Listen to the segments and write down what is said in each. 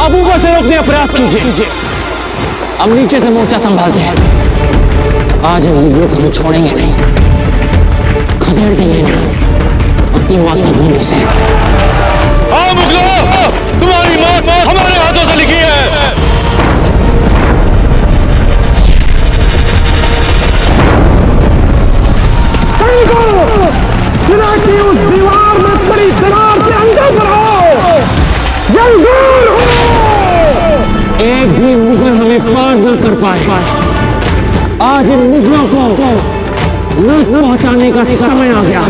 आप ऊपर से रोकने का प्रयास कीजिए, हम नीचे से मोर्चा संभालते हैं। आज हम मुगलों को छोड़ेंगे नहीं, खदेड़ देंगे नहीं अपनी मातृभूमि से। हाँ मुगलों, तुम्हारी मौत हमारे हाथों से लिखी है। की उस दीवार में पड़ी दरार के अंदर बढ़ाओ, जंगल हो। एक भी मुगल हमें पार न कर पाए। आज इन मुगलों को लूट पहुंचाने का समय आ गया।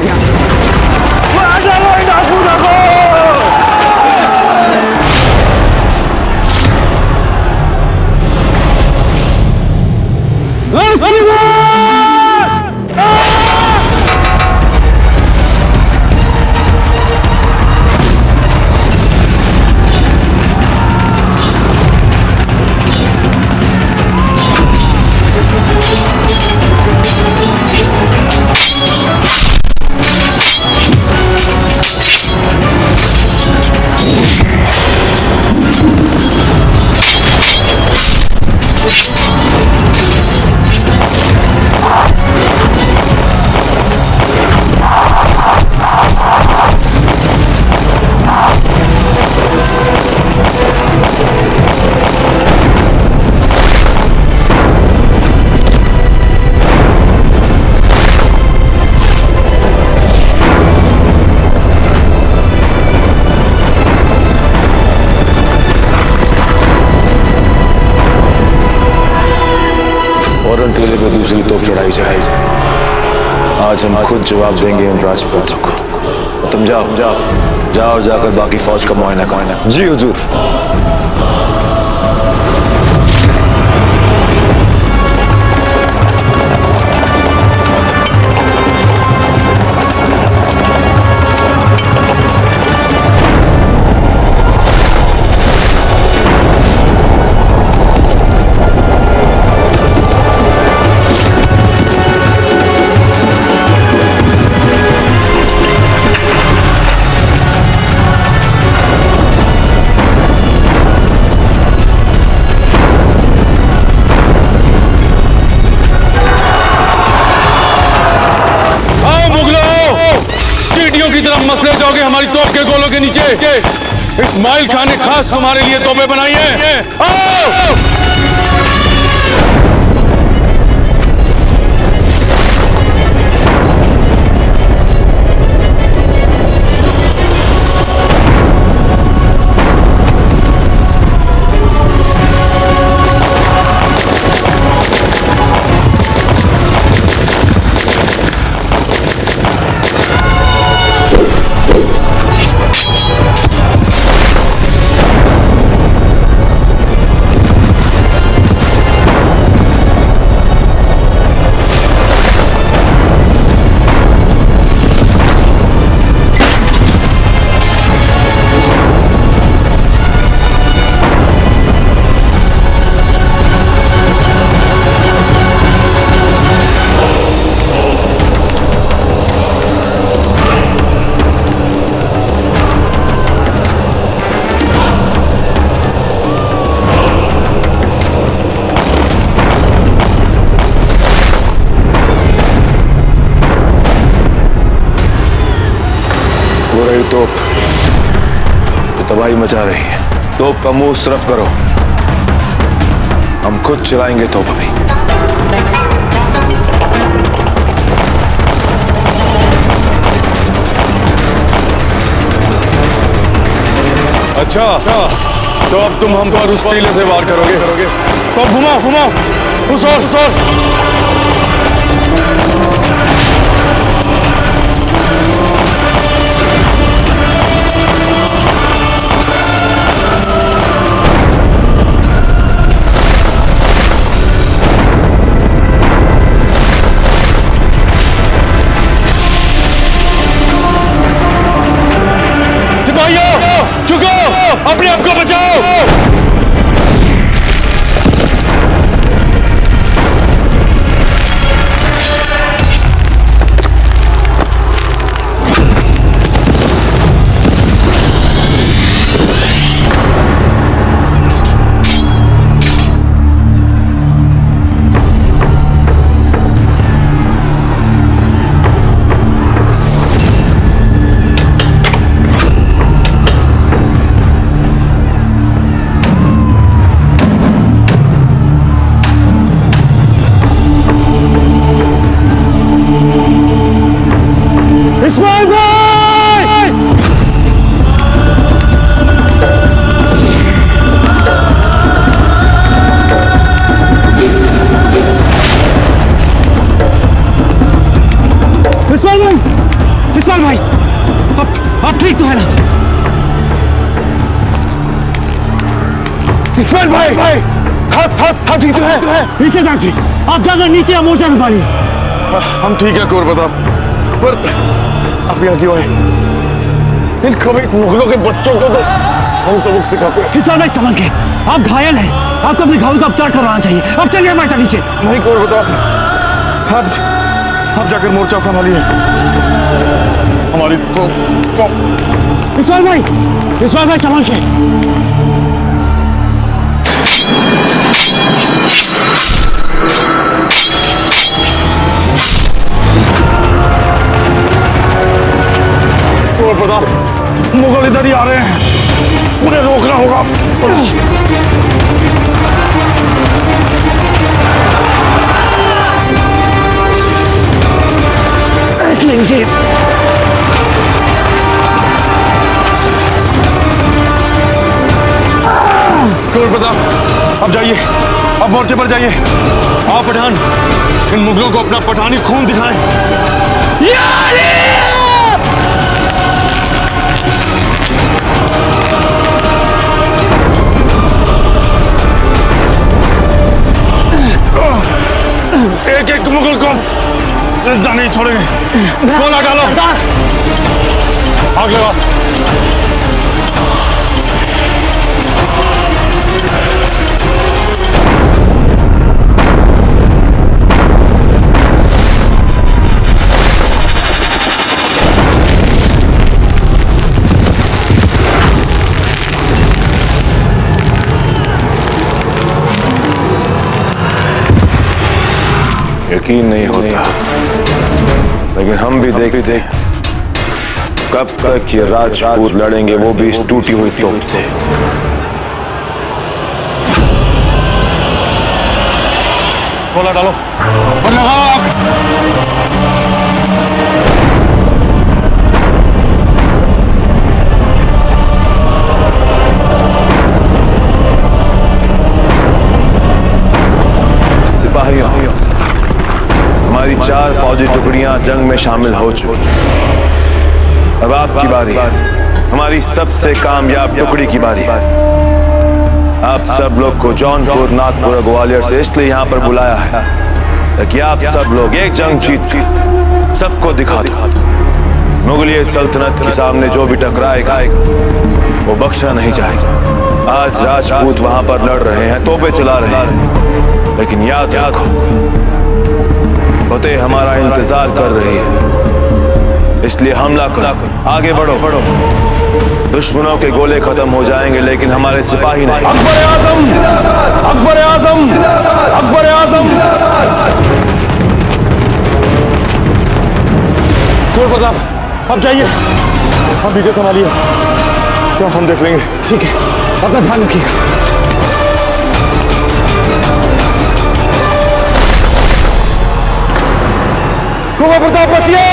टीले पे दूसरी तोप चढ़ाई जाए। आज हम खुद जवाब देंगे इन राजपूतों को। तुम जाओ जाओ जाओ और जाकर बाकी फौज का मुआयना करो। जी हुजूर। की तरफ मसले जाओगे हमारी तोप के गोलों के नीचे। इस्माइल खान ने खास तुम्हारे लिए तोपें बनाई हैं। आओ! तोप जो तबाही मचा रही है, तोप का मुंह तरफ करो, हम खुद चलाएंगे तोप अभी। अच्छा तो अब तुम हम पर उस टीले से वार करोगे। तो घुमाओ घुमाओ उस ओर। अपने आप को बचाओ। इस्माइल भाई हम ठीक तो है। नीचे जाइए, आप जाकर नीचे मोर्चा संभालिए। हम ठीक है कोर प्रताप, पर आप यहाँ क्यों आए? इन खबीस मुगलों के बच्चों को तो हम सबक सिखाते हैं। इस्माइल भाई संभल के, आप घायल हैं, आपको अपने घावों का उपचार करवाना चाहिए। अब चलिए हमारे साथ नीचे। नहीं कोर प्रताप, आप जाकर मोर्चा संभालिए। हमारी तो इस्माइल भाई संभल के। कोर प्रताप, मुगल इधर ही आ रहे हैं, उन्हें रोकना होगा। लीजिए। कोर प्रताप, अब जाइए, अब मोर्चे पर जाइए। आप पठान, इन मुगलों को अपना पठानी खून दिखाएं। एक एक मुगल को जिंदा नहीं छोड़ेंगे। गोला डालो, आग लगाओ। यकीन नहीं होता, लेकिन हम भी देखते कब तक ये राजपूत लड़ेंगे, वो भी इस टूटी हुई तोप से। गोला डालो और लगाओ आग। सिपाहियों, हमारी 4 फौजी टुकड़ियां जंग में शामिल हो चुकी। अब आपकी बारी है, हमारी सबसे कामयाब टुकड़ी की बारी है। आप सब लोग को जौनपुर, नागपुर और ग्वालियर से इसलिए यहाँ पर बुलाया है ताकि आप सब लोग एक जंग जीत कर सबको दिखा दो, मुगलिया सल्तनत के सामने जो भी टकराएगा वो बख्शा नहीं जाएगा। आज राजपूत वहां पर लड़ रहे हैं, तोपे चला रहे हैं, लेकिन याद रखो फतेह हमारा इंतजार कर रही है, इसलिए हमला करो, आगे बढ़ो। दुश्मनों के गोले खत्म हो जाएंगे, लेकिन हमारे सिपाही नहीं। अकबर आजम, अकबर आजम, अकबर आजम। कोर प्रताप, अब जाइए, हम पीछे संभालिए, क्या हम देख लेंगे। ठीक है, अपना ध्यान रखिएगा। कुंवर प्रताप बचिए।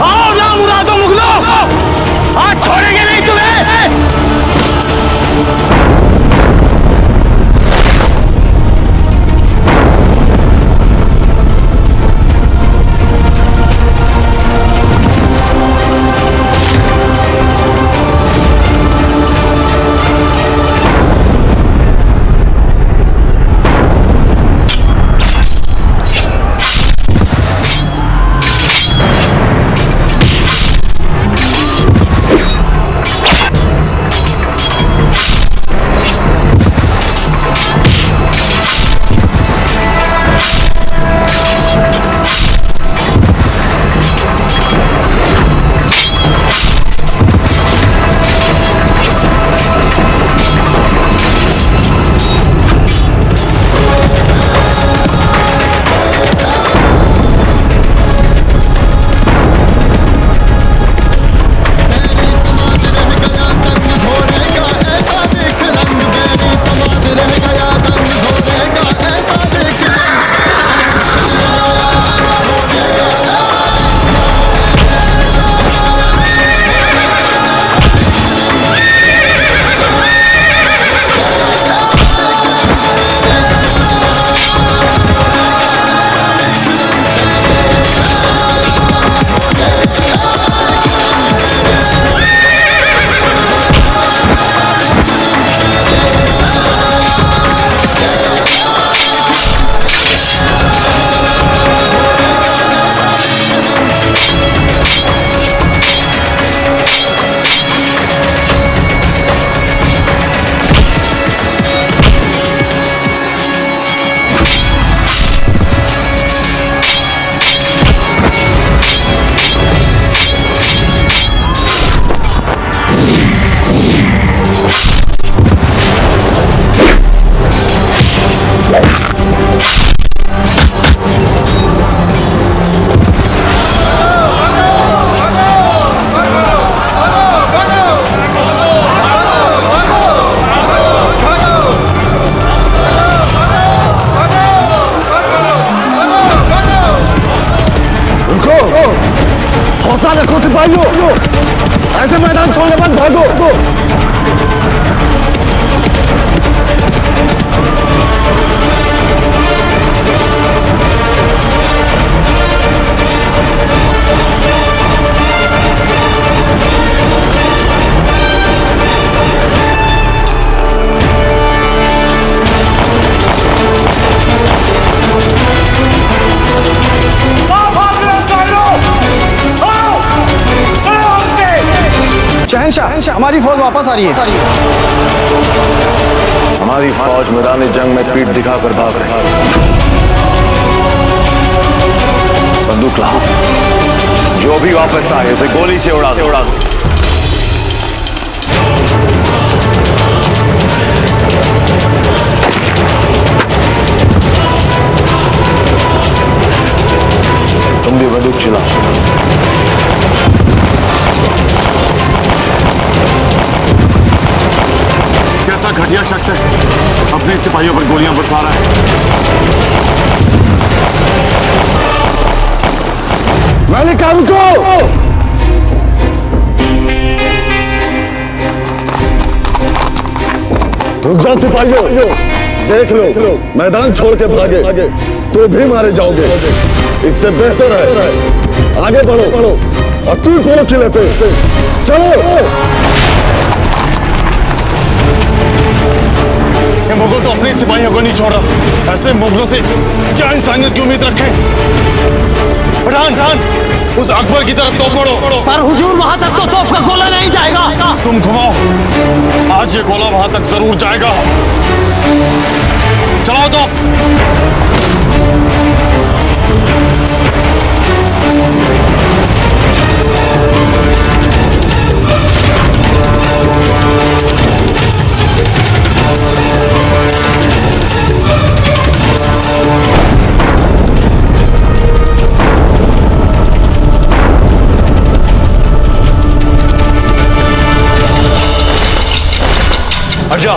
आओ ना मुरादो मुगलो, आज छोड़ेंगे नहीं तुम्हें। हौसला रखो सिपाहियों, ऐसे मैदान छोड़ने मत भागो। शहंशाह, हमारी फौज वापस आ रही है। हमारी फौज मैदान जंग में पीठ दिखाकर भाग रही है। बंदूक लाओ, जो भी वापस आए उसे गोली से उड़ा दो। तुम भी बंदूक चलाओ। कैसा घटिया शख्स है, अपने सिपाहियों पर गोलियां बरसा रहा है। मैंने कहा रुको। रुक जा सिपाहियों, देख लो मैदान छोड़ के भागे तो भी मारे जाओगे। इससे बेहतर है आगे बढ़ो और टूट पड़ो किले पे। चलो। ये मुगल तो अपने सिपाहियों को नहीं छोड़ रहा, ऐसे मुगलों से क्या इंसानियत की उम्मीद रखें। पठान, उस अकबर की तरफ तोप पड़ो। पर हुजूर, वहां तक तो तोप का गोला नहीं जाएगा। तुम घुमाओ, आज ये गोला वहां तक जरूर जाएगा। चलाओ तोप। अच्छा,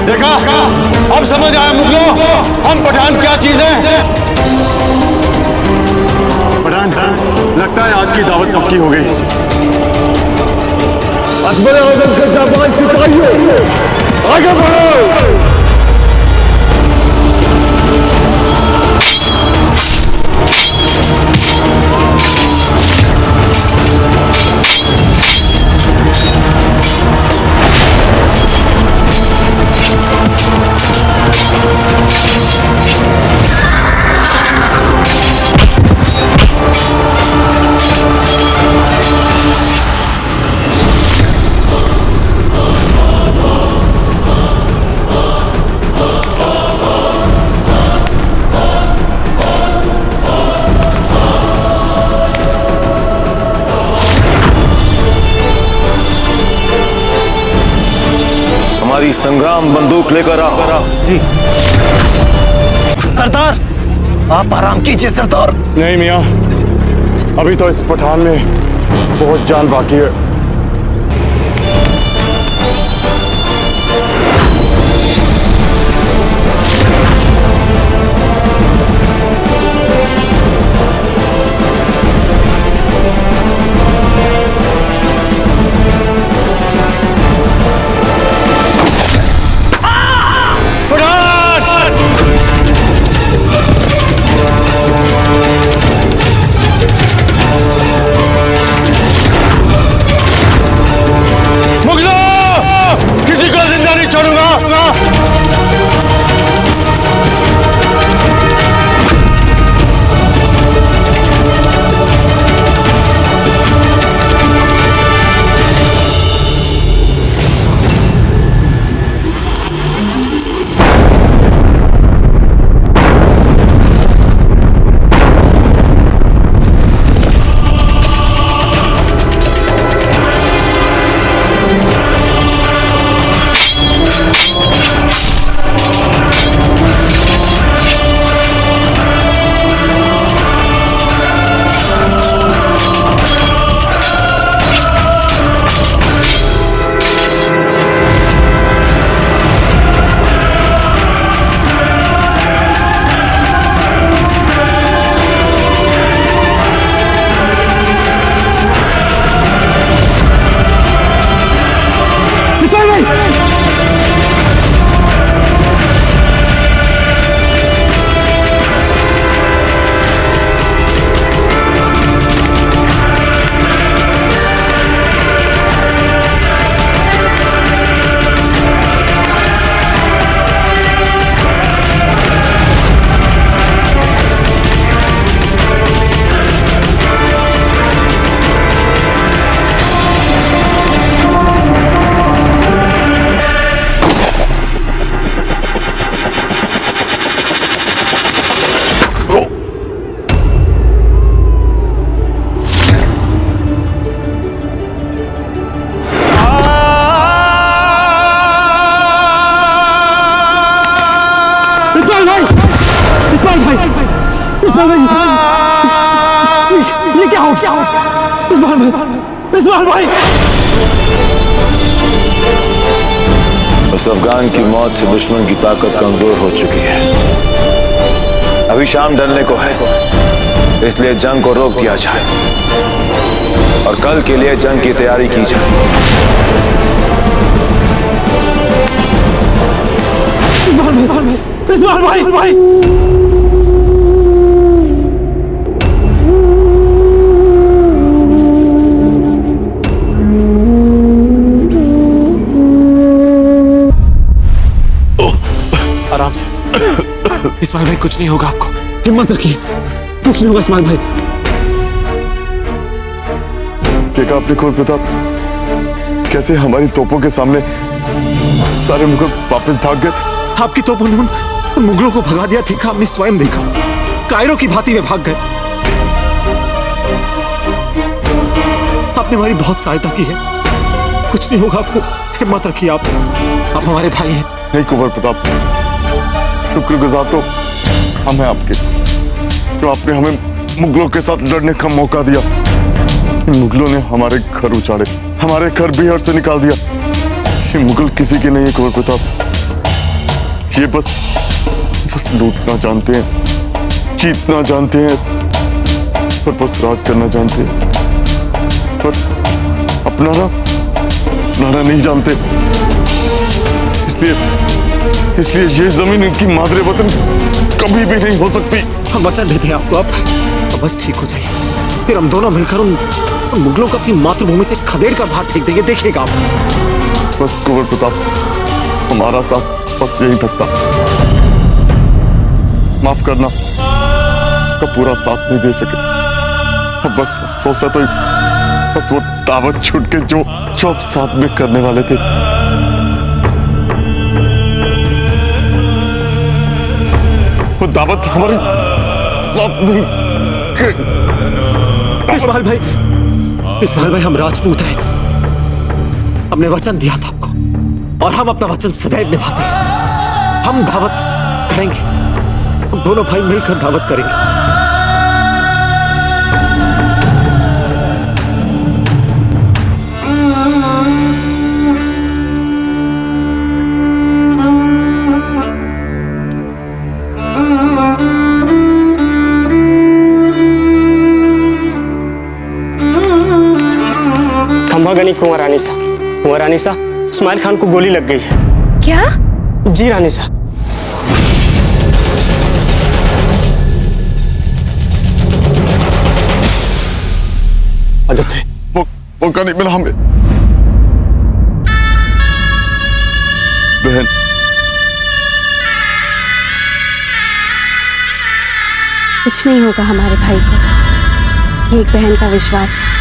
देखा, अब समझ आया मुगलों, हम पठान क्या चीज है। पठान, लगता है आज की दावत पक्की हो गई। अकबर आजम के जाबाज सिपाहियों, आगे बढ़ो। हमारी संग्राम बंदूक लेकर आओ। सरदार, आप आराम कीजिए सरदार। नहीं मियाँ, अभी तो इस पठान में बहुत जान बाकी है। इस्माइल भाई। उस अफगान की मौत से दुश्मन की ताकत कमजोर हो चुकी है। अभी शाम ढलने को है, इसलिए जंग को रोक दिया जाए और कल के लिए जंग की तैयारी की जाए। इस्माइल भाई। आराम से। इस्माइल भाई कुछ नहीं होगा आपको। हिम्मत रखिए, कुछ नहीं होगा इस्माइल भाई। देखा आपने खोर प्रताप, कैसे हमारी तोपों के सामने सारे मुगल वापस भाग गए। आपकी तोपों ने उन मुगलों को भगा दिया, देखा हमने स्वयं देखा। कायरों की भांति में भाग गए। आपने हमारी बहुत सहायता की है, कुछ नहीं होगा आपको। हिम्मत रखिए, आप हमारे भाई हैं। नहीं कुंवर प्रताप, शुक्रगुजार तो हम हैं आपके, जो आपने हमें मुगलों के साथ लड़ने का मौका दिया। इन मुगलों ने हमारे घर उजाड़े, हमारे घर बिहार से निकाल दिया। ये मुगल किसी के नहीं है कुंवर प्रताप, ये बस लूटना जानते हैं, जीतना जानते हैं, और बस राज करना जानते हैं, पर अपनाना नहीं जानते। इसलिए ये जमीन इनकी मादरे वतन कभी भी नहीं हो सकती। हम वचन देते हैं आपको, आप बस ठीक हो जाइए, फिर हम दोनों मिलकर उन मुगलों को अपनी मातृभूमि से खदेड़ कर बाहर फेंक देंगे, देखिएगा आप। बस कुंवर प्रताप, हमारा साथ बस यही तक था। माफ करना, का पूरा साथ नहीं दे सके। अब बस अफसोस है तो बस वो दावत छूट के जो आप साथ में करने वाले थे। वो दावत हमारे साथ नहीं। इस्माइल भाई हम राजपूत हैं, हमने वचन दिया था आपको और हम अपना वचन सदैव निभाते हैं। हम दावत करेंगे, हम दोनों भाई मिलकर दावत करेंगे। खंभागनी कुंवर रानी सा, इस्माइल खान को गोली लग गई है। क्या? जी रानी सा। अजब थे, मौका नहीं मिला हमें। बहन, कुछ नहीं होगा हमारे भाई को, ये एक बहन का विश्वास है।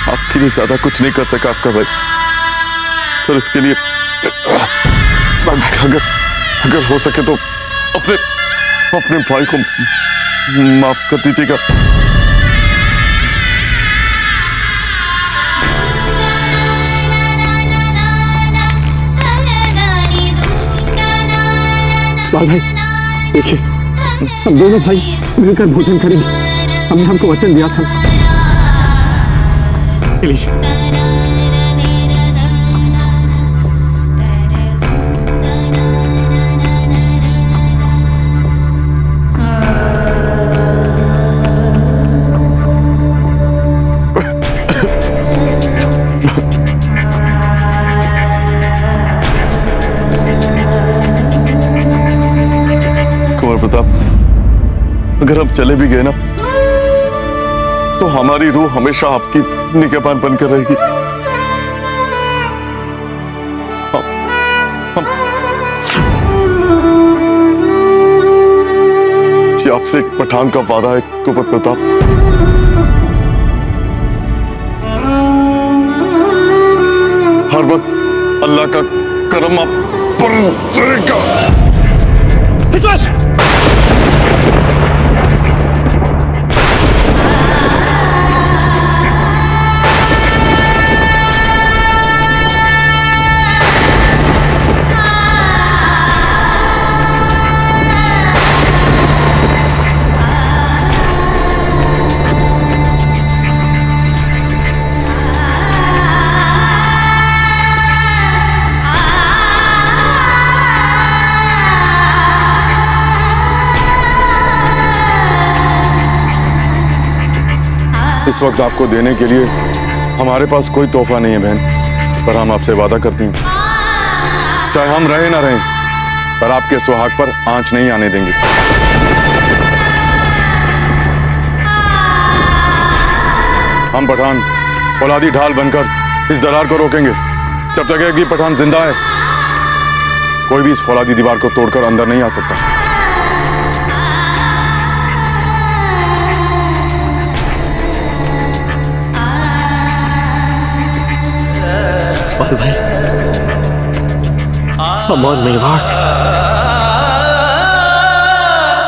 आपके लिए ज्यादा कुछ नहीं कर सका आपका भाई, तो इसके लिए अगर हो सके तो अपने भाई को माफ कर दीजिएगा। इस्माइल भाई देखिए, हम दोनों भाई मिलकर भोजन करेंगे, हमने हमको वचन दिया था। कुंवर प्रताप, अगर हम चले भी गए ना, तो हमारी रूह हमेशा आपकी निगहबान बनकर रहेगी। ये आपसे एक पठान का वादा है कुंवर प्रताप। हर वक्त अल्लाह का करम आप पर रहेगा। इस वक्त आपको देने के लिए हमारे पास कोई तोहफा नहीं है बहन, पर हम आपसे वादा करते हैं चाहे हम रहे ना रहें, पर आपके सुहाग पर आंच नहीं आने देंगे। हम पठान फौलादी ढाल बनकर इस दरार को रोकेंगे जब तक एक भी पठान जिंदा है। कोई भी इस फौलादी दीवार को तोड़कर अंदर नहीं आ सकता। इस्माइल भाई, हम और मेवाड़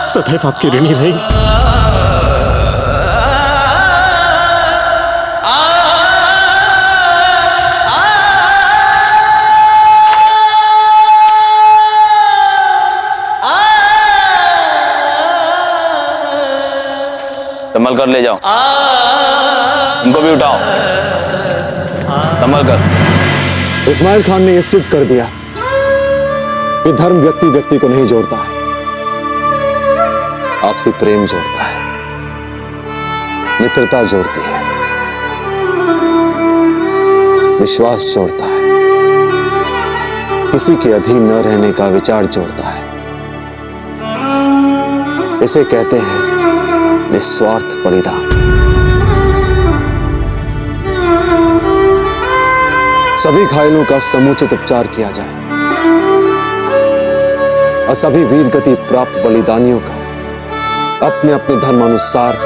सदैव आपकी ऋणी रहेंगे। संभल कर ले जाओ, उनको भी उठाओ, संभल कर। इस्माइल खान ने यह सिद्ध कर दिया कि धर्म व्यक्ति व्यक्ति को नहीं जोड़ता है, आपसी प्रेम जोड़ता है, मित्रता जोड़ती है, विश्वास जोड़ता है, किसी के अधीन न रहने का विचार जोड़ता है। इसे कहते हैं निस्वार्थ बलिदान। सभी घायलों का समुचित उपचार किया जाए और सभी वीर गति प्राप्त बलिदानियों का अपने अपने धर्मानुसार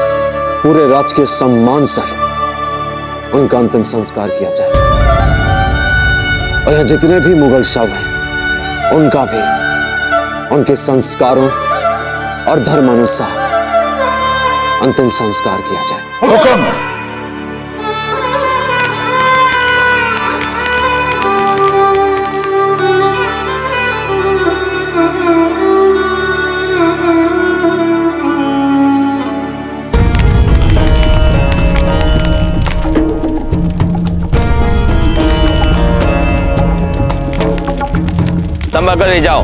पूरे राजकीय सम्मान सहित उनका अंतिम संस्कार किया जाए। और यहाँ जितने भी मुगल शव हैं उनका भी उनके संस्कारों और धर्मानुसार अंतिम संस्कार किया जाए। हुक्म। संभल कर ले जाओ।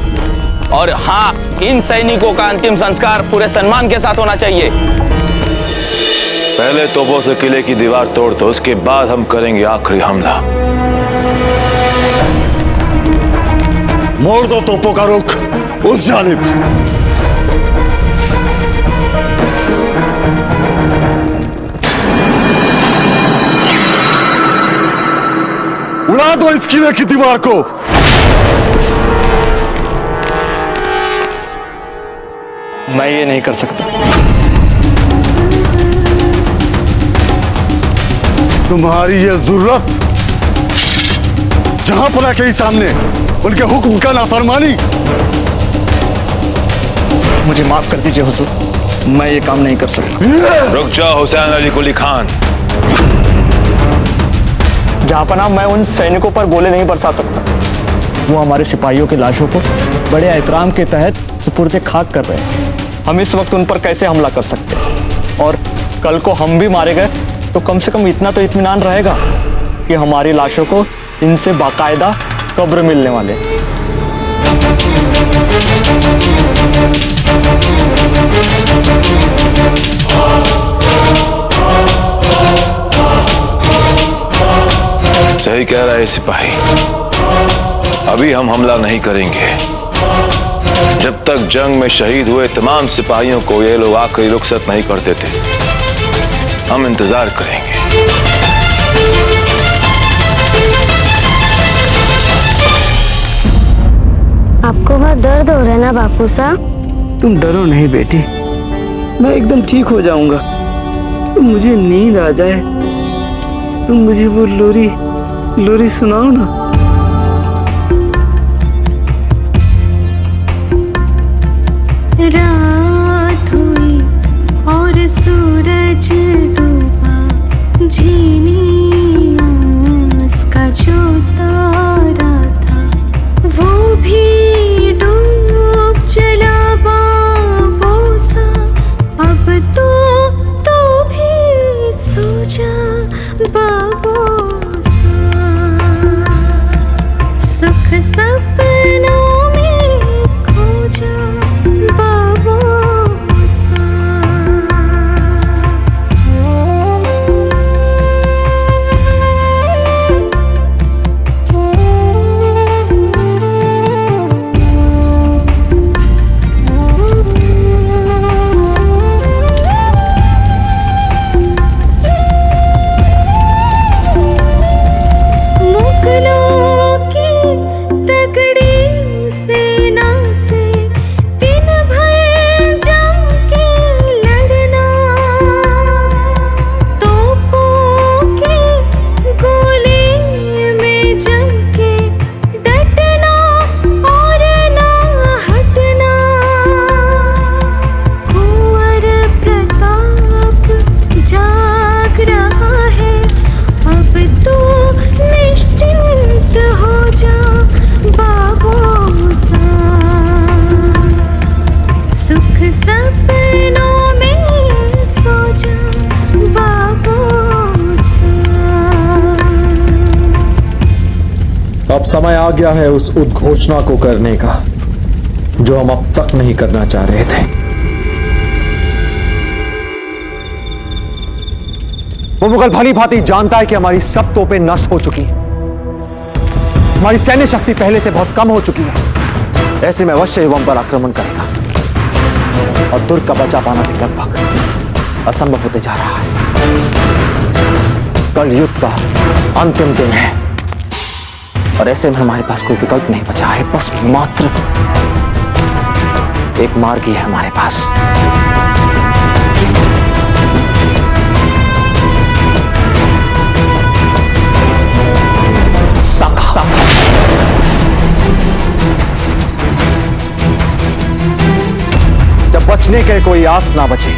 और हाँ, इन सैनिकों का अंतिम संस्कार पूरे सम्मान के साथ होना चाहिए। पहले तोपों से किले की दीवार तोड़ दो, उसके बाद हम करेंगे आखिरी हमला। मोड़ दो तोपों का रुख उस जानिब। उड़ा दो इस किले की दीवार को। मैं ये नहीं कर सकता। तुम्हारी ये जरूरत जहां पुला के ही सामने उनके हुक्म का नाफरमानी। मुझे माफ कर दीजिए हुजूर, मैं ये काम नहीं कर सकता। रुक जाओ हुसैन अली कुली खान। जहांपनाह, मैं उन सैनिकों पर गोले नहीं बरसा सकता। वो हमारे सिपाहियों की लाशों को बड़े एहतराम के तहत सुपुर्द खाक कर रहे हैं। हम इस वक्त उन पर कैसे हमला कर सकते हैं? और कल को हम भी मारे गए तो कम से कम इतना तो इत्मीनान रहेगा कि हमारी लाशों को इनसे बाकायदा कब्र मिलने वाले। सही कह रहा है सिपाही, अभी हम हमला नहीं करेंगे जब तक जंग में शहीद हुए तमाम सिपाहियों को ये लोग आखिरी रुखसत नहीं कर देते। हम इंतजार करेंगे। आपको बहुत दर्द हो रहा है ना बापू साहब? तुम डरो नहीं बेटी, मैं एकदम ठीक हो जाऊंगा। तुम मुझे नींद आ जाए, तुम मुझे वो लोरी सुनाओ ना। रात हुई और सूरज डूबा, झीनी आस का जो तारा था वो भी डूब चला बाबोसा। अब तो भी सो जा बाबोसा, सुख सपनों में खो जा बाबोसा। अब समय आ गया है उस उद्घोषणा को करने का जो हम अब तक नहीं करना चाह रहे थे। वो मुगल भली भांति जानता है कि हमारी सब तोपें नष्ट हो चुकी हैं, हमारी सैन्य शक्ति पहले से बहुत कम हो चुकी है। ऐसे में अवश्य ही हम पर आक्रमण करेगा और दुर्ग का बचा पाना भी लगभग असंभव होते जा रहा है। कल युद्ध का अंतिम दिन है और ऐसे में हमारे पास कोई विकल्प नहीं बचा है, बस मात्र एक मार्ग ही है हमारे पास। साका। जब बचने के कोई आस ना बचे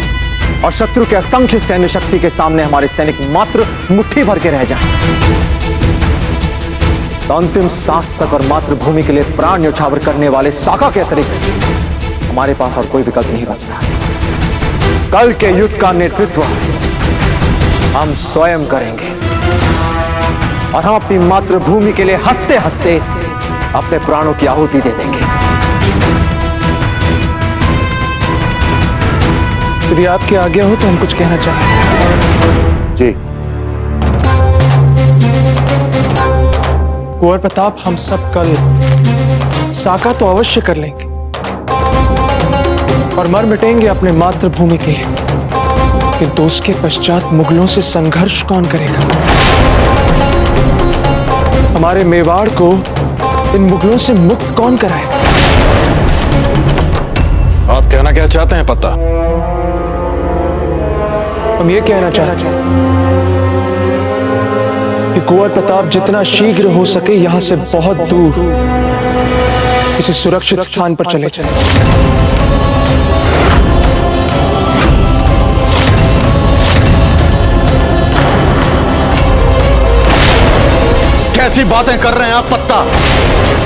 और शत्रु के असंख्य सैन्य शक्ति के सामने हमारे सैनिक मात्र मुट्ठी भर के रह जाएं, तो अंतिम सांस तक और मातृभूमि के लिए प्राण न्यौछावर करने वाले साका के अतिरिक्त हमारे पास और कोई विकल्प नहीं बचता। कल के युद्ध का नेतृत्व हम स्वयं करेंगे और हम अपनी मातृभूमि के लिए हंसते हंसते अपने प्राणों की आहुति दे देंगे। यदि आपकी आज्ञा हो तो हम कुछ कहना चाहें। जी। कुंवर प्रताप, हम सब कल साका तो अवश्य कर लेंगे और मर मिटेंगे अपने मातृभूमि के लिए, किंतु उसके पश्चात मुगलों से संघर्ष कौन करेगा? हमारे मेवाड़ को इन मुगलों से मुक्त कौन कराएगा? आप कहना क्या चाहते हैं पत्ता? हम ये कहना चाहते हैं कि कुंवर प्रताप जितना शीघ्र हो सके यहां से बहुत दूर किसी सुरक्षित स्थान पर चले जाएं। कैसी बातें कर रहे हैं आप पत्ता?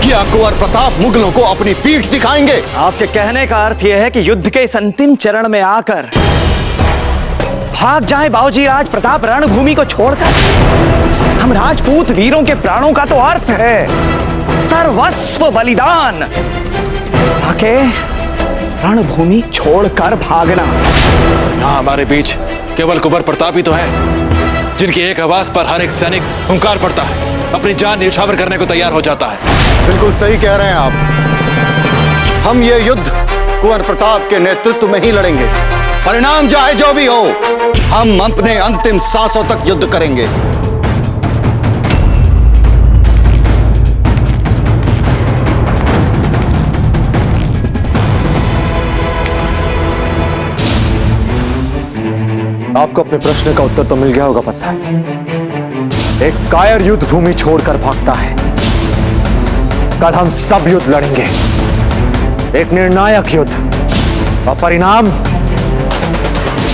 क्या कुंवर प्रताप मुगलों को अपनी पीठ दिखाएंगे? आपके कहने का अर्थ यह है कि युद्ध के इस अंतिम चरण में आकर भाग जाएं बाबूजी राज प्रताप रणभूमि को छोड़कर। हम राजपूत वीरों के प्राणों का तो अर्थ है सर्वस्व बलिदान, आके रणभूमि छोड़कर भागना। यहाँ हमारे बीच केवल कुंवर प्रताप ही तो है जिनकी एक आवाज पर हर एक सैनिक हुंकार पड़ता है, अपनी जान न्यौछावर करने को तैयार हो जाता है। बिल्कुल सही कह रहे हैं आप। हम ये युद्ध कुंवर प्रताप के नेतृत्व में ही लड़ेंगे। परिणाम चाहे जो भी हो, हम अपने अंतिम सांसों तक युद्ध करेंगे। आपको अपने प्रश्न का उत्तर तो मिल गया होगा पता है। एक कायर युद्ध भूमि छोड़कर भागता है। कल हम सब युद्ध लड़ेंगे, एक निर्णायक युद्ध, और परिणाम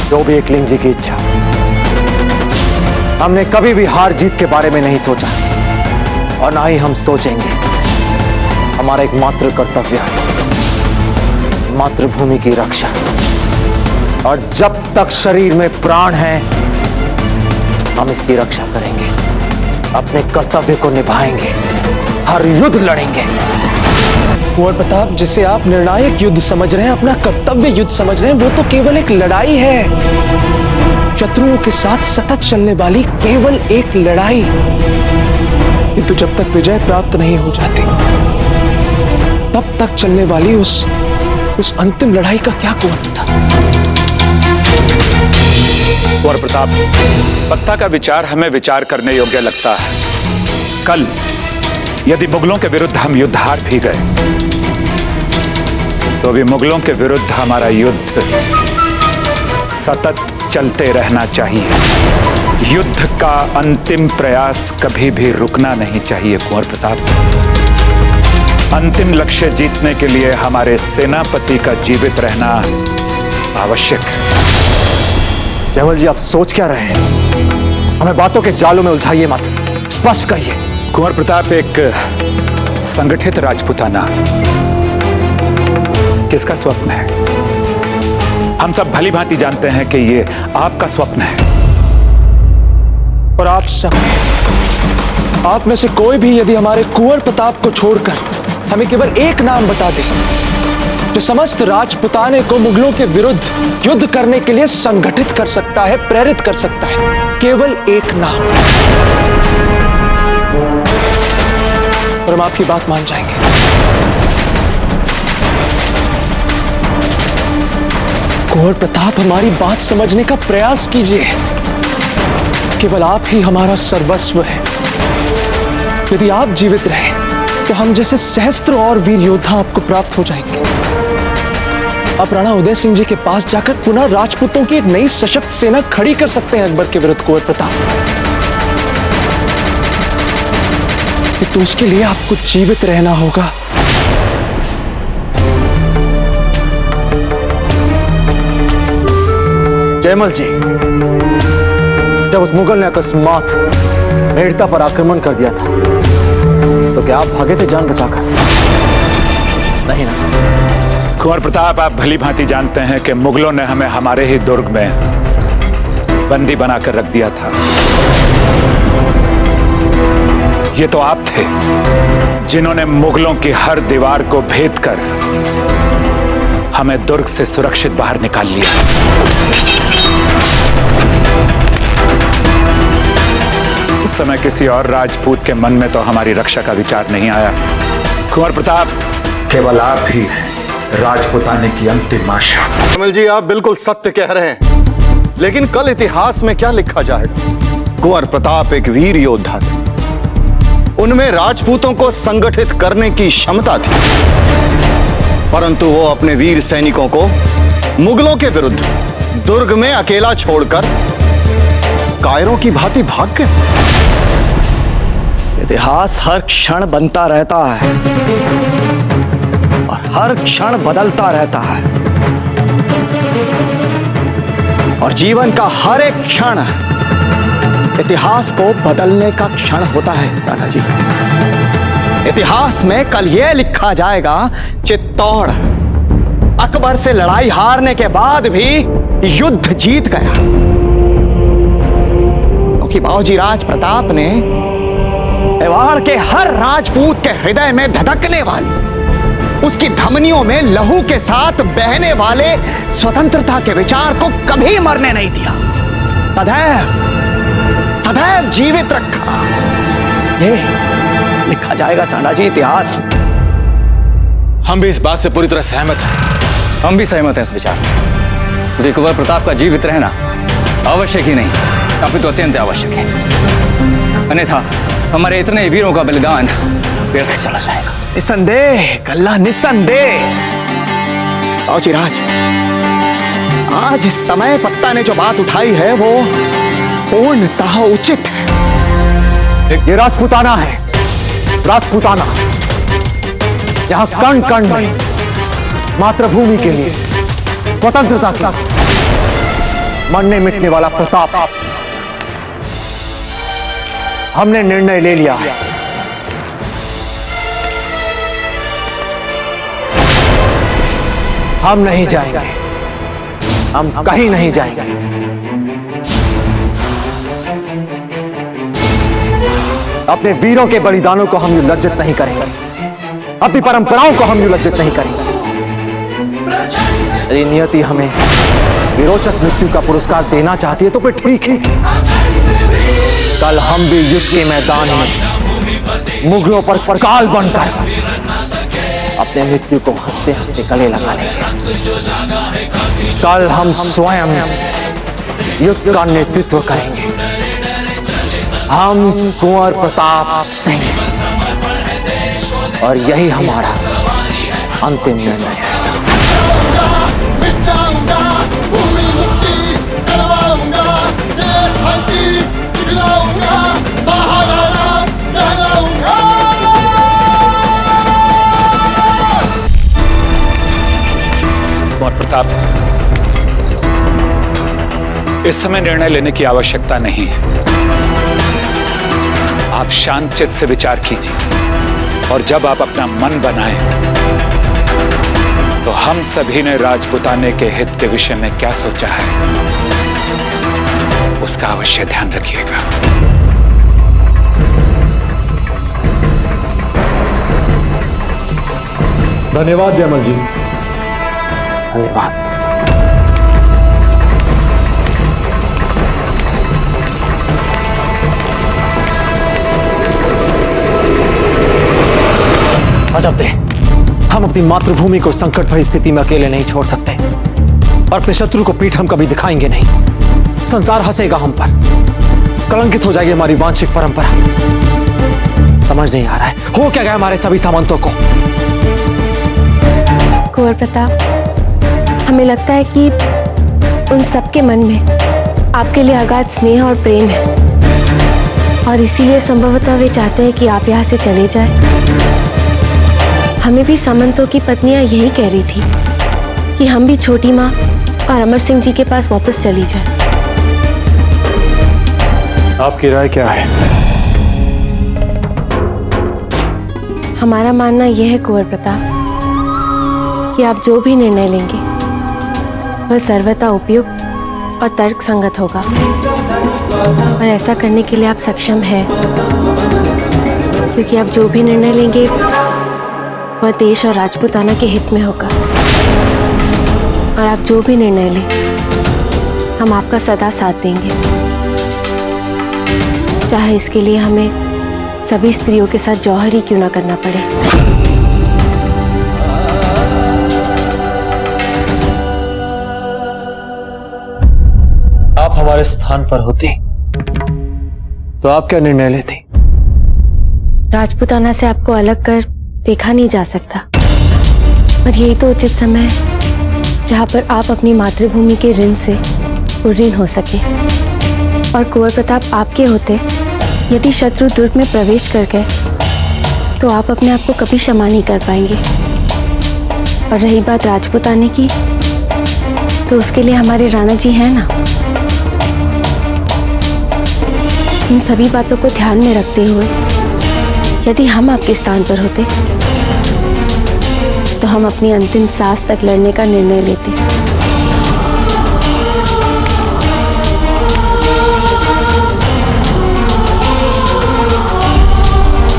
जो भी एकलिंग जी की इच्छा। हमने कभी भी हार जीत के बारे में नहीं सोचा और ना ही हम सोचेंगे। हमारा एकमात्र कर्तव्य है मातृभूमि की रक्षा, और जब तक शरीर में प्राण है हम इसकी रक्षा करेंगे, अपने कर्तव्य को निभाएंगे, हर युद्ध लड़ेंगे। कुंवर प्रताप, जिसे आप निर्णायक युद्ध समझ रहे हैं, अपना कर्तव्य युद्ध समझ रहे हैं, वो तो केवल एक लड़ाई है, शत्रुओं के साथ सतत चलने वाली केवल एक लड़ाई। किंतु जब तक विजय प्राप्त नहीं हो जाती तब तक चलने वाली उस अंतिम लड़ाई का क्या कुंवर था? कुंवर प्रताप, पत्ता का विचार हमें विचार करने योग्य लगता है। कल यदि मुगलों के विरुद्ध हम युद्ध हार भी गए तो अभी मुगलों के विरुद्ध हमारा युद्ध सतत चलते रहना चाहिए। युद्ध का अंतिम प्रयास कभी भी रुकना नहीं चाहिए कुंवर प्रताप। अंतिम लक्ष्य जीतने के लिए हमारे सेनापति का जीवित रहना आवश्यक है। जयमल जी, आप सोच क्या रहे हैं? हमें बातों के जालों में उलझाइए मत, स्पष्ट कहिए। कुंवर प्रताप, एक संगठित राजपूताना किसका स्वप्न है? हम सब भली भांति जानते हैं कि ये आपका स्वप्न है। और आप सब आप में से कोई भी यदि हमारे कुंवर प्रताप को छोड़कर हमें केवल एक नाम बता दे जो समस्त राजपुताने को मुगलों के विरुद्ध युद्ध करने के लिए संगठित कर सकता है, प्रेरित कर सकता है, केवल एक नाम, और हम आपकी बात मान जाएंगे। कुंवर प्रताप, हमारी बात समझने का प्रयास कीजिए। केवल आप ही हमारा सर्वस्व है। यदि आप जीवित रहे तो हम जैसे सहस्त्र और वीर योद्धा आपको प्राप्त हो जाएंगे। आप राणा उदय सिंह जी के पास जाकर पुनः राजपूतों की एक नई सशक्त सेना खड़ी कर सकते हैं अकबर के विरुद्ध कुंवर प्रताप। तो उसके लिए आपको जीवित रहना होगा। जयमल जी, जब उस मुगल ने अकस्मात मेड़ता पर आक्रमण कर दिया था तो क्या आप भागे थे जान बचाकर? नहीं ना? कुंवर प्रताप, आप भली भांति जानते हैं कि मुगलों ने हमें हमारे ही दुर्ग में बंदी बनाकर रख दिया था। ये तो आप थे जिन्होंने मुगलों की हर दीवार को भेद कर हमें दुर्ग से सुरक्षित बाहर निकाल लिया। उस समय किसी और राजपूत के मन में तो हमारी रक्षा का विचार नहीं आया। कुंवर प्रताप, केवल आप ही राजपुताने की अंतिम आशा। जयमल जी, आप बिल्कुल सत्य कह रहे हैं, लेकिन कल इतिहास में क्या लिखा जाएगा? कुंवर प्रताप एक वीर योद्धा थे, उनमें राजपूतों को संगठित करने की क्षमता थी, परंतु वो अपने वीर सैनिकों को मुगलों के विरुद्ध दुर्ग में अकेला छोड़कर कायरों की भांति भाग गए। इतिहास हर क्षण बनता रहता है और हर क्षण बदलता रहता है, और जीवन का हर एक क्षण इतिहास को बदलने का क्षण होता है साला जी। इतिहास में कल यह लिखा जाएगा, चित्तौड़ अकबर से लड़ाई हारने के बाद भी युद्ध जीत गया, क्योंकि बाबूजी राज प्रताप ने मेवाड़ के हर राजपूत के हृदय में धधकने वाली, उसकी धमनियों में लहू के साथ बहने वाले स्वतंत्रता के विचार को कभी मरने नहीं दिया। सदैव सदैव जीवित रखा। ये लिखा जाएगा सांडा जी इतिहास में। हम भी इस बात से पूरी तरह सहमत हैं। हम भी सहमत हैं इस विचार से, क्योंकि कुंवर प्रताप का जीवित रहना आवश्यक ही नहीं, अपितु अत्यंत आवश्यक है। अन्यथा हमारे इतने वीरों का बलिदान व्यर्थ चला जाएगा। निसंदेह कल्ला, निसंदेह। बाबूजी राज, आज इस समय पत्ता ने जो बात उठाई है वो पूर्णतः उचित है। ये राजपुताना है, राजपुताना। यहां कण कण में मातृभूमि के लिए, स्वतंत्रता के लिए मरने मिटने वाला प्रताप। हमने निर्णय ले लिया है, हम नहीं जाएंगे, हम कहीं नहीं जाएंगे। अपने वीरों के बलिदानों को हम यूं लज्जित नहीं करेंगे, अपनी परंपराओं को हम यूं लज्जित नहीं करेंगे। यदि नियति हमें वीरोचित मृत्यु का पुरस्कार देना चाहती है तो फिर ठीक है। कल हम भी युद्ध के मैदान में मुगलों पर परकाल बनकर अपने मृत्यु को हंसते हंसते गले लगा लेंगे। कल हम स्वयं युद्ध का नेतृत्व करेंगे। हम कुंवर प्रताप सिंह, और यही हमारा अंतिम निर्णय है। कुंवर प्रताप, इस समय निर्णय लेने की आवश्यकता नहीं है। आप शांत चित्त से विचार कीजिए, और जब आप अपना मन बनाएं तो हम सभी ने राजपुताने के हित के विषय में क्या सोचा है उसका अवश्य ध्यान रखिएगा। धन्यवाद जयमल जी। धन्यवाद। अजब दे, हम अपनी मातृभूमि को संकट भरी स्थिति में अकेले नहीं छोड़ सकते और अपने शत्रु को पीठ हम कभी दिखाएंगे नहीं। संसार हंसेगा हम पर, कलंकित हो जाएगी हमारी वांशिक परंपरा। समझ नहीं आ रहा है हो क्या गया हमारे सभी सामंतों को। कुंवर प्रताप, हमें लगता है कि उन सबके मन में आपके लिए अगाध स्नेह और प्रेम है और इसीलिए संभवतः वे चाहते हैं कि आप यहाँ से चले जाएं। हमें भी सामंतों की पत्नियां यही कह रही थी कि हम भी छोटी माँ और अमर सिंह जी के पास वापस चली जाएं। आपकी राय क्या है? हमारा मानना यह है कुंवर प्रताप कि आप जो भी निर्णय लेंगे वह सर्वथा उपयुक्त और तर्क संगत होगा और ऐसा करने के लिए आप सक्षम हैं, क्योंकि आप जो भी निर्णय लेंगे वह देश और राजपूताना के हित में होगा और आप जो भी निर्णय लें हम आपका सदा साथ देंगे, चाहे इसके लिए हमें सभी स्त्रियों के साथ जौहर ही क्यों ना करना पड़े। आप हमारे स्थान पर होती तो आप क्या निर्णय लेती? राजपूताना से आपको अलग कर देखा नहीं जा सकता, पर यही तो उचित समय है जहां पर आप अपनी मातृभूमि के ऋण से उऋण हो सके। और कुंवर प्रताप आपके होते यदि शत्रु दुर्ग में प्रवेश कर गए तो आप अपने आप को कभी क्षमा नहीं कर पाएंगे। और रही बात राजपूताने की, तो उसके लिए हमारे राणा जी हैं ना। इन सभी बातों को ध्यान में रखते हुए यदि हम आपके स्थान पर होते तो हम अपनी अंतिम सांस तक लड़ने का निर्णय लेते।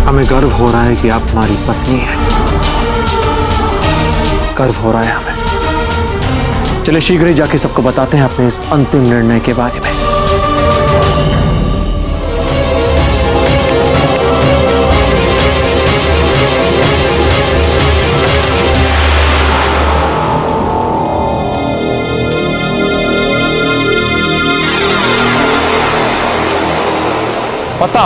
हमें गर्व हो रहा है कि आप हमारी पत्नी हैं। गर्व हो रहा है हमें। चलिए शीघ्र ही जाके सबको बताते हैं अपने इस अंतिम निर्णय के बारे में। पता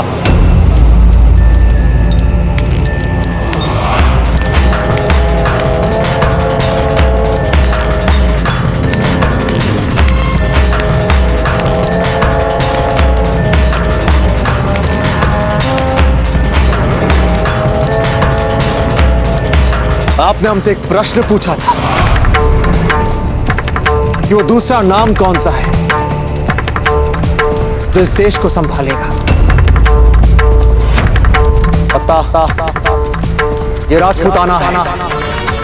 आपने हमसे एक प्रश्न पूछा था कि वो दूसरा नाम कौन सा है जो इस देश को संभालेगा। पता ये राजपूताना है।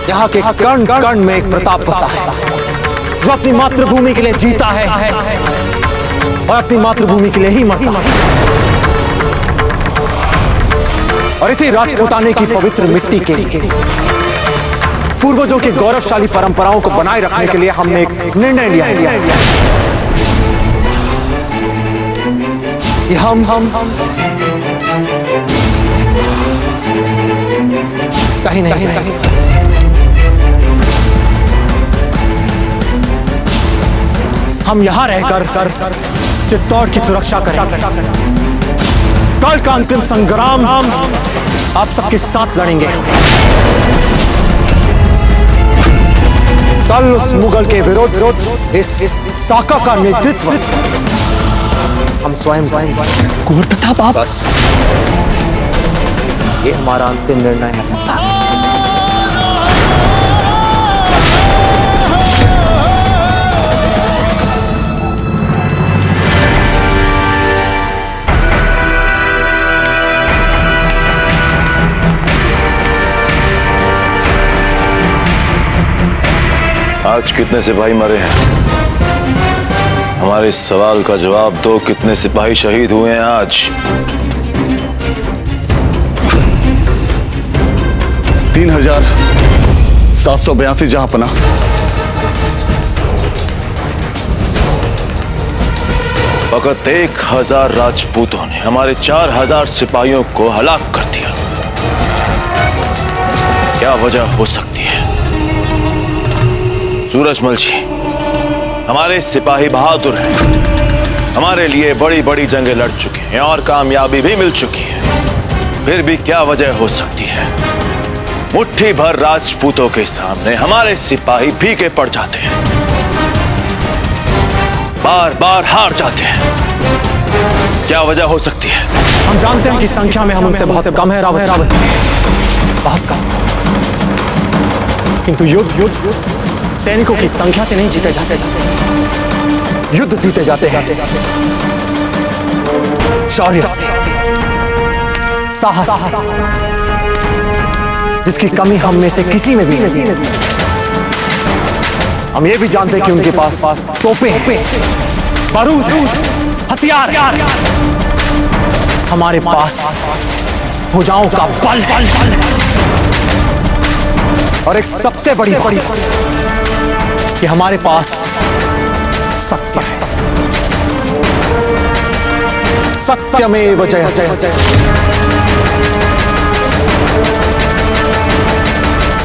यहाँ के कण कण में एक प्रताप बसा है जो अपनी मातृभूमि के लिए जीता है और अपनी मातृभूमि के लिए ही मरता है। और इसी राजपूताने की पवित्र मिट्टी के लिए, पूर्वजों की गौरवशाली परंपराओं को बनाए रखने के लिए हमने एक निर्णय लिया है कि हम कहीं नहीं जाएंगे। हम यहां रहकर चित्तौड़ की सुरक्षा करेंगे। कल का अंतिम संग्राम आप सबके साथ लड़ेंगे। कल उस मुगल के विरुद्ध इस साका का नेतृत्व हम स्वयं करेंगे। कुंवर प्रताप आप बस ये हमारा अंतिम निर्णय है। आज कितने सिपाही मरे हैं? हमारे इस सवाल का जवाब दो। कितने सिपाही शहीद हुए हैं आज? 3000 782 जहांपना। फकत 1000 राजपूतों ने हमारे 4000 सिपाहियों को हलाक कर दिया। क्या वजह हो सकती है? सूरजमल जी, हमारे सिपाही बहादुर हैं, हमारे लिए बड़ी बड़ी जंगें लड़ चुके हैं और कामयाबी भी मिल चुकी है। फिर भी क्या वजह हो सकती है? मुट्ठी भर राजपूतों के सामने हमारे सिपाही फीके पड़ जाते हैं, बार बार हार जाते हैं। क्या वजह हो सकती है? हम जानते हैं कि संख्या में हम उनसे बहुत कम है रावत जी, बहुत कम। किंतु युद्ध सैनिकों की संख्या से नहीं जीते जाते, युद्ध जीते जाते हैं शौर्य से, साहस से, जिसकी कमी हम में से किसी में भी नहीं। हम ये भी जानते हैं कि उनके पास तोपें हैं, बारूद हैं, हथियार हैं। हमारे पास भुजाओं का बल है और एक सबसे बड़ी बात कि हमारे पास सत्य है। सत्यमेव जयते।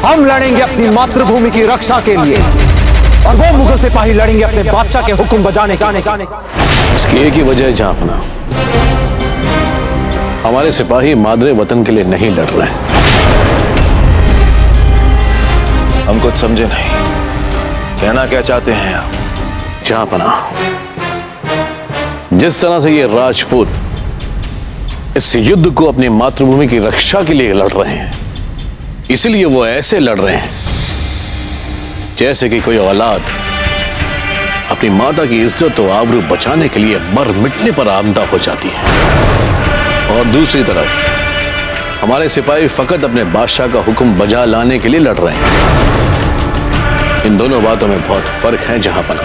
हम लड़ेंगे अपनी मातृभूमि की रक्षा के लिए और वो मुगल सिपाही लड़ेंगे अपने बादशाह के हुक्म बजाने के। इसकी एक ही वजह है जहांपना, हमारे सिपाही मादरे वतन के लिए नहीं लड़ रहे हैं। हम कुछ समझे नहीं, कहना क्या चाहते हैं आप? जहांपना, जिस तरह से ये राजपूत इस युद्ध को अपनी मातृभूमि की रक्षा के लिए लड़ रहे हैं, इसलिए वो ऐसे लड़ रहे हैं जैसे कि कोई औलाद अपनी माता की इज्जत और आबरू बचाने के लिए मर मिटने पर आमदा हो जाती है। और दूसरी तरफ हमारे सिपाही फकत अपने बादशाह का हुक्म बजा लाने के लिए लड़ रहे हैं। इन दोनों बातों में बहुत फर्क है जहांपना।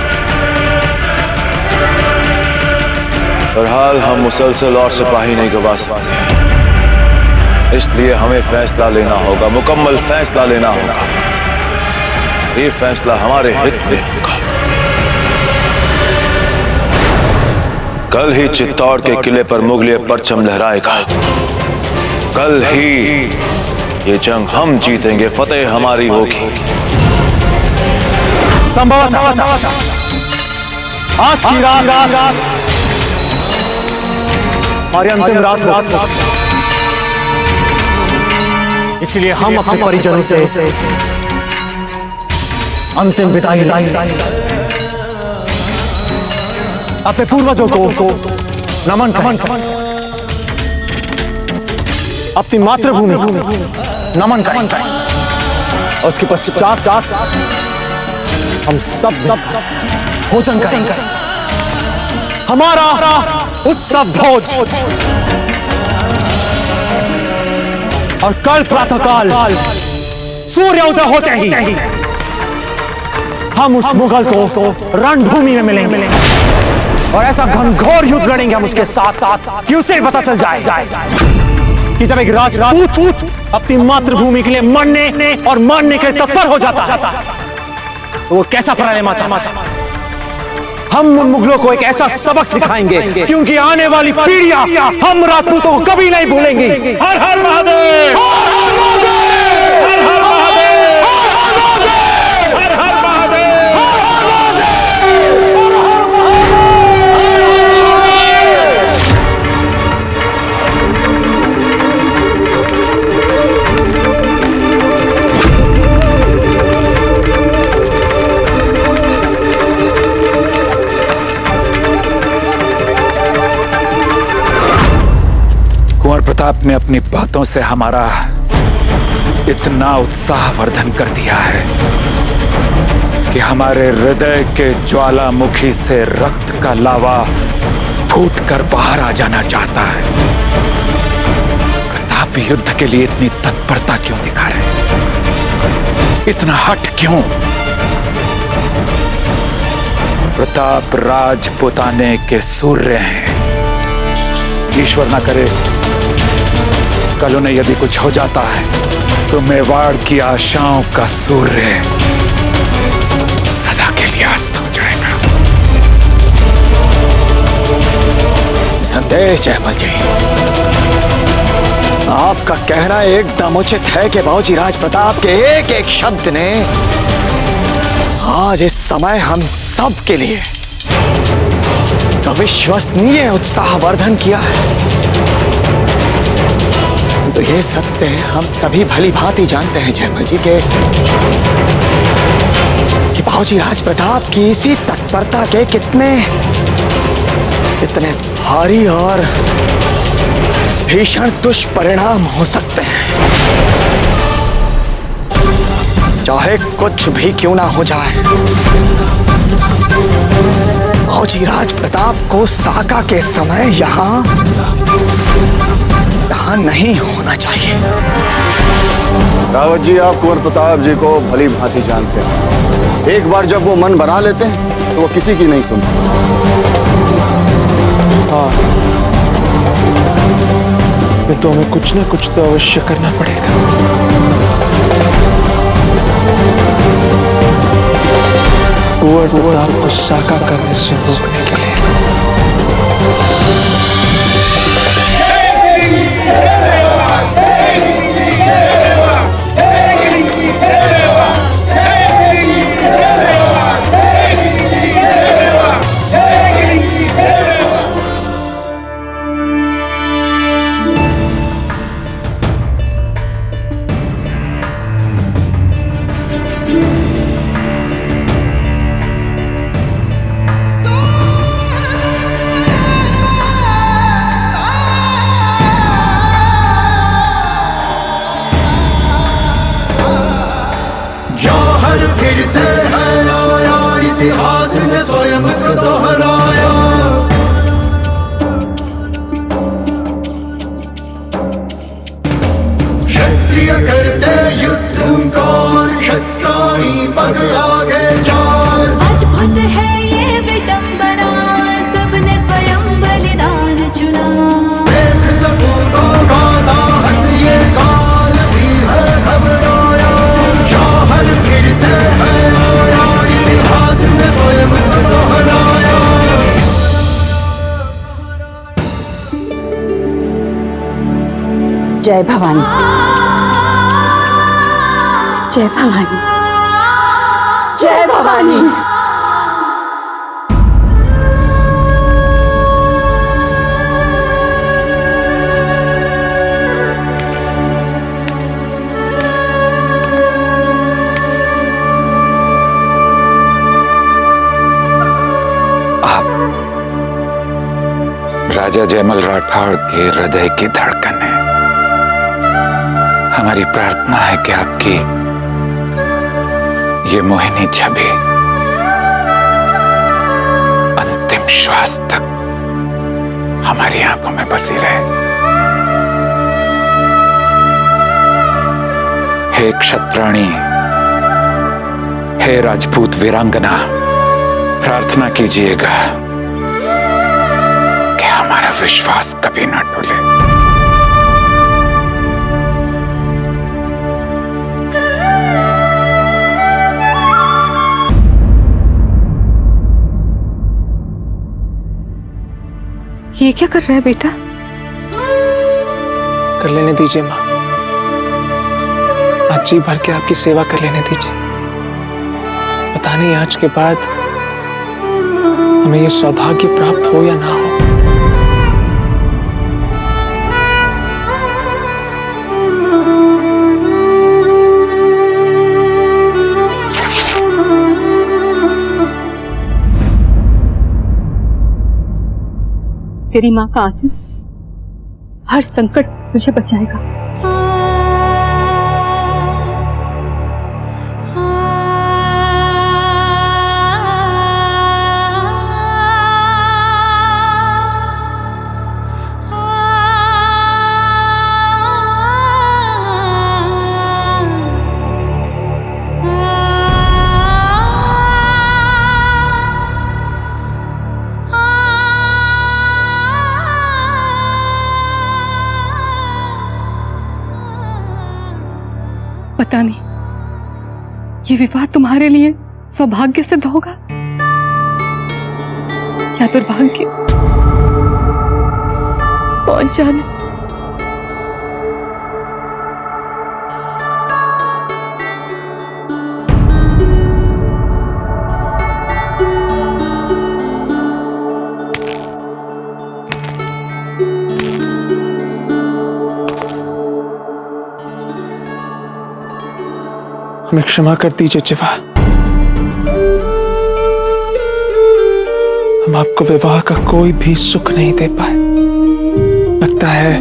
बहरहाल हम मुसलसल और सिपाही नहीं गवा सकते, इसलिए हमें फैसला लेना होगा, मुकम्मल फैसला लेना होगा। ये फैसला हमारे हित में होगा। कल ही चित्तौड़ के किले पर मुगलिया परचम लहराएगा। कल ही ये जंग हम जीतेंगे, फतेह हमारी होगी। संभवतः आज की रात हमारी अंतिम रात हो, इसलिए हम अपने परिजनों से अंतिम विदाई लाएंगे। अपने पूर्वजों को नमन करें, अपनी मातृभूमि को नमन करें और उसके पश्चात हम सब भोजन करेंगे। हमारा उत्सव भोज। और कल प्रातःकाल सूर्योदय होते ही हम उस मुगल को रणभूमि में मिलेंगे और ऐसा घनघोर युद्ध लड़ेंगे हम उसके साथ कि उसे पता चल जाए कि जब एक राजपूत अपनी मातृभूमि के लिए मरने और मारने के तत्पर हो जाता है तो वो कैसा पराक्रम चाहता है। हम उन मुगलों को एक ऐसा सबक सिखाएंगे कि उनकी आने वाली पीढ़ियां हम राजपूतों को कभी नहीं भूलेंगी। हर हर महादेव, हर हर महादेव, हर हर महादेव, हर हर महादेव, हर हर कुंवर प्रताप ने अपनी बातों से हमारा इतना उत्साहवर्धन कर दिया है कि हमारे हृदय के ज्वालामुखी से रक्त का लावा फूटकर बाहर आ जाना चाहता है। प्रताप युद्ध के लिए इतनी तत्परता क्यों दिखा रहे, इतना हट क्यों? प्रताप राजपुताने के सूर्य हैं। ईश्वर ना करे कल उन्हें यदि कुछ हो जाता है तो मेवाड़ की आशाओं का सूर्य सदा के लिए अस्त हो जाएगा। संदेश जयमल जी, आपका कहना एकदम उचित है कि बाबूजी राज प्रताप के एक एक शब्द ने आज इस समय हम सब के लिए अविश्वसनीय उत्साहवर्धन किया है। तो ये सत्य हम सभी भली भांति जानते हैं जयमल जी के कि बाबूजी राज प्रताप की इसी तत्परता के कितने भारी और भीषण दुष्परिणाम हो सकते हैं। चाहे कुछ भी क्यों ना हो जाए, बाबूजी राज प्रताप को साका के समय यहां नहीं होना चाहिए। रावत जी, आप कुंवर प्रताप जी को भली भांति जानते हैं। एक बार जब वो मन बना लेते हैं तो वो किसी की नहीं सुनते। हाँ, तो हमें कुछ ना कुछ तो अवश्य करना पड़ेगा। कुंवर प्रताप को साका करने से रोकने के लिए। फिर से है आया, इतिहास ने स्वयं को दोहराया। क्षत्रिय करते युद्ध हुंकार, क्षत्राणी पग आगे चार। अद्भुत है ये विडंबना, सबने स्वयं बलिदान चुना। देख सपूतों का साहस, ये काल भी है घबराया। जौहर फिर से है आया, इतिहास ने स्वयं को दोहराया। जय भवानी, जय भवानी, जय भवानी। राजा जयमल राठौड़ के हृदय की धड़कन है। हमारी प्रार्थना है कि आपकी ये मोहिनी छवि अंतिम श्वास तक हमारी आंखों में बसी रहे। हे क्षत्राणी, हे राजपूत वीरांगना, प्रार्थना कीजिएगा कि हमारा विश्वास कभी न टूटे। ये क्या कर रहा है बेटा? कर लेने दीजिए माँ, आज जी भर के आपकी सेवा कर लेने दीजिए। पता नहीं आज के बाद हमें ये सौभाग्य प्राप्त हो या ना हो। तेरी माँ का आंचल हर संकट तुझे बचाएगा। पता नहीं ये विवाह तुम्हारे लिए सौभाग्य सिद्ध होगा या दुर्भाग्य, कौन जाने। हमें क्षमा कर दीजिए जिवा। हम आपको विवाह का कोई भी सुख नहीं दे पाए। लगता है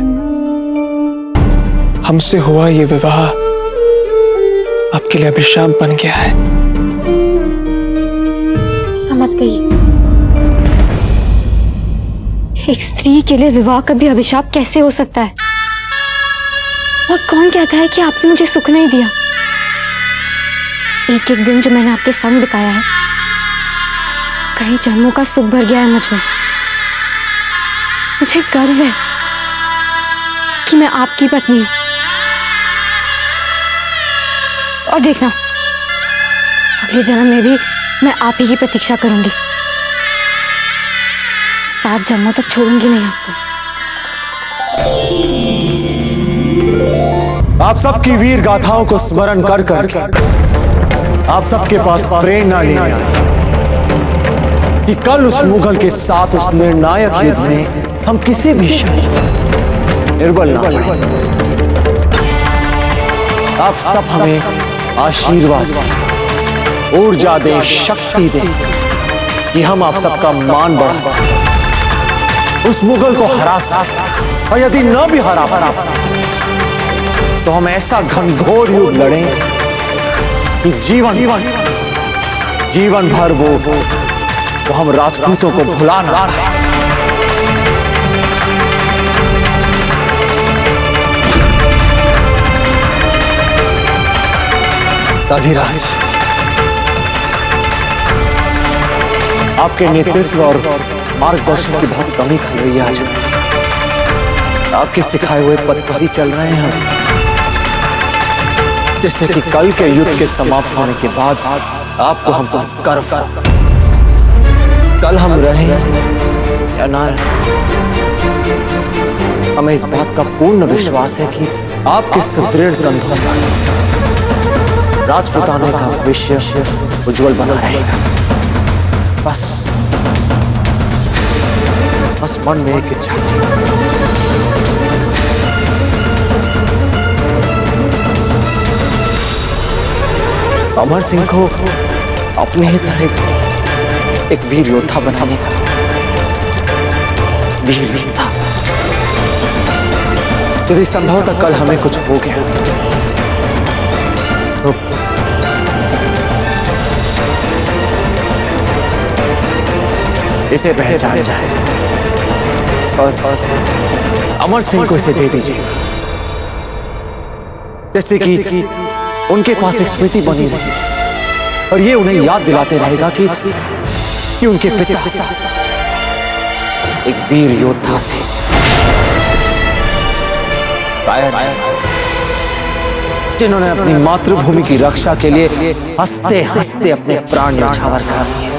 हमसे हुआ ये विवाह आपके लिए अभिशाप बन गया है। ऐसा मत कहिए। एक स्त्री के लिए विवाह कभी अभिशाप कैसे हो सकता है? और कौन कहता है कि आपने मुझे सुख नहीं दिया? एक एक दिन जो मैंने आपके संग बिताया है, कई जन्मों का सुख भर गया है मुझ में। मुझे गर्व है कि मैं आपकी पत्नी हूं। और देखना, अगले जन्म में भी मैं आप ही की प्रतीक्षा करूंगी। 7 जन्मों तक छोड़ूंगी नहीं आपको। आप सबकी वीर गाथाओं को स्मरण कर कर आप सबके पास प्रेरणा लेने आए कि कल उस मुगल के साथ उस निर्णायक युद्ध में हम किसी भी निर्बल ना पड़े। आप सब हमें आशीर्वाद दें, ऊर्जा दें, शक्ति दें कि हम आप सबका मान बढ़ा सकें, उस मुगल को हरा सकें। और यदि न भी हरा तो हम ऐसा घनघोर युद्ध लड़ें कि जीवन भर वो हम राजपूतों को भुला ना पाए। अधिराज, आपके नेतृत्व और मार्गदर्शन की बहुत कमी खल रही है। आज आपके सिखाए हुए पथ पर ही चल रहे हैं हम। जैसे कि कल के युद्ध के समाप्त होने के बाद आपको हम पर गर्व, कल हम रहे या ना रहे, हमें इस बात का पूर्ण विश्वास है कि आपके सुदृढ़ कंधों पर राजपुताने का भविष्य उज्जवल बना रहेगा। बस मन में एक इच्छा थी। अमर सिंह को अपने ही तरह एक वीर योद्धा बनाने का। वीर योद्धा, यदि संभवतः कल हमें कुछ हो गया तो इसे पहचान जाए और अमर सिंह को इसे दे दीजिए, जैसे कि उनके पास एक स्मृति बनी रही और ये उन्हें याद दिलाते रहेगा कि उनके पिता एक वीर योद्धा थे, कायर जिन्होंने अपनी मातृभूमि की रक्षा के लिए हंसते हंसते अपने प्राण न्यौछावर कर दिए।